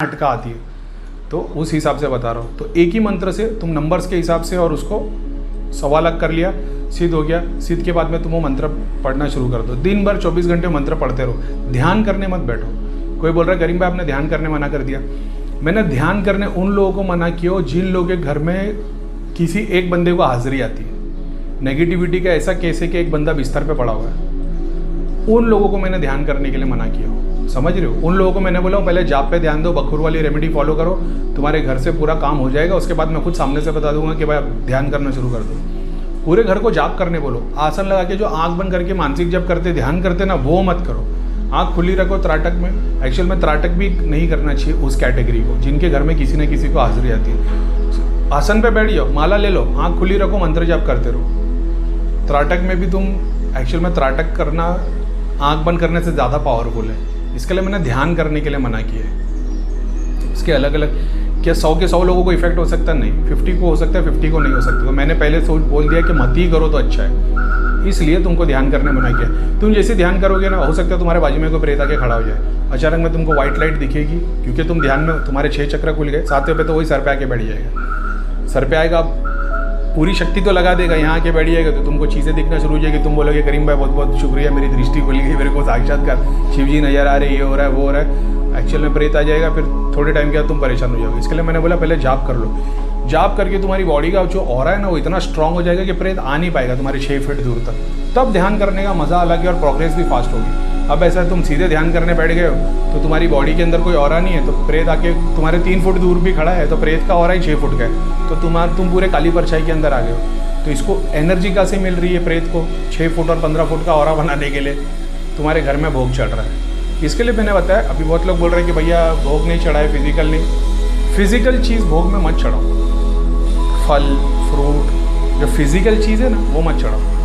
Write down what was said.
अटका आती है, तो उस हिसाब से बता रहा हूँ। तो एक ही मंत्र से तुम नंबर्स के हिसाब से और उसको 1.25 लाख कर लिया, सिद्ध हो गया। सिद्ध के बाद में तुम वो मंत्र पढ़ना शुरू कर दो। दिन भर 24 घंटे मंत्र पढ़ते रहो, ध्यान करने मत बैठो। कोई बोल रहा है करीम भाई आपने ध्यान करने मना कर दिया। मैंने ध्यान करने उन लोगों को मना किया जिन लोगों के घर में किसी एक बंदे को हाजिरी आती है। नेगेटिविटी का ऐसा केस है कि एक बंदा बिस्तर पे पड़ा हुआ है, उन लोगों को मैंने ध्यान करने के लिए मना किया हो। समझ रहे हो? उन लोगों को मैंने बोला पहले जाप पे ध्यान दो, बखूर वाली रेमेडी फॉलो करो, तुम्हारे घर से पूरा काम हो जाएगा। उसके बाद मैं खुद सामने से बता दूंगा कि भाई आप ध्यान करना शुरू कर दो। पूरे घर को जाप करने बोलो। आसन लगा के जो आंख बंद करके मानसिक जप करते ध्यान करते ना, वो मत करो। आंख खुली रखो त्राटक में। एक्चुअल में त्राटक भी नहीं करना चाहिए उस कैटेगरी को जिनके घर में किसी न किसी को हाजिरी आती है। आसन पे बैठ जाओ, माला ले लो, आंख खुली रखो, मंत्र जाप करते रहो। त्राटक में भी तुम एक्चुअल में त्राटक करना आंख बंद करने से ज़्यादा पावरफुल है। इसके लिए मैंने ध्यान करने के लिए मना किया है। इसके अलग अलग क्या 100 के 100 लोगों को इफेक्ट हो सकता है? नहीं। 50 को हो सकता है, 50 को नहीं हो सकता। तो मैंने पहले सोच बोल दिया कि मत ही करो तो अच्छा है, इसलिए तुमको ध्यान करने मना किया। तुम जैसे ध्यान करोगे ना, हो सकता है तुम्हारे बाजू में कोई प्रेत आके खड़ा हो जाए, अचानक में तुमको व्हाइट लाइट दिखेगी, क्योंकि तुम ध्यान में तुम्हारे 6 चक्र खुल गए। 7वें पे तो वही सर पे आके बैठ जाएगा। सर पे आएगा, पूरी शक्ति तो लगा देगा, यहाँ आके बैठ जाएगा तो तुमको चीज़ें दिखना शुरू हो जाएगी। तुम बोलोगे करीम भाई बहुत बहुत शुक्रिया, मेरी दृष्टि खुल गई, मेरे को साक्षात्कार शिव जी नजर आ रहे, ये हो रहा है वो हो रहा है। एक्चुअल में प्रेत आ जाएगा, फिर थोड़े टाइम के बाद तुम परेशान हो जाओगे। इसके लिए मैंने बोला पहले जाप कर लो। जाप करके तुम्हारी बॉडी का जो ऑरा है ना, वो इतना स्ट्रांग हो जाएगा कि प्रेत आ नहीं पाएगा तुम्हारे 6 फीट दूर तक। तब ध्यान करने का मज़ा अलग है और प्रोग्रेस भी फास्ट होगी। अब ऐसा तुम सीधे ध्यान करने बैठ गए हो तो तुम्हारी बॉडी के अंदर कोई ऑरा नहीं है, तो प्रेत आके तुम्हारे 3 फुट दूर भी खड़ा है तो प्रेत का ऑरा ही 6 फुट का है, तो तुम पूरे काली परछाई के अंदर आ गए हो। तो इसको एनर्जी कहाँ से मिल रही है? प्रेत को 6 फुट और 15 फुट का ऑरा बनाने के लिए तुम्हारे घर में भोग चढ़ रहा है। इसके लिए मैंने बताया। अभी बहुत लोग बोल रहे हैं कि भैया भोग नहीं चढ़ा है, फिजिकल नहीं। फिजिकल चीज़ भोग में मत चढ़ाओ। फल फ्रूट जो फिजिकल चीज़ है ना, वो मत चढ़ाओ।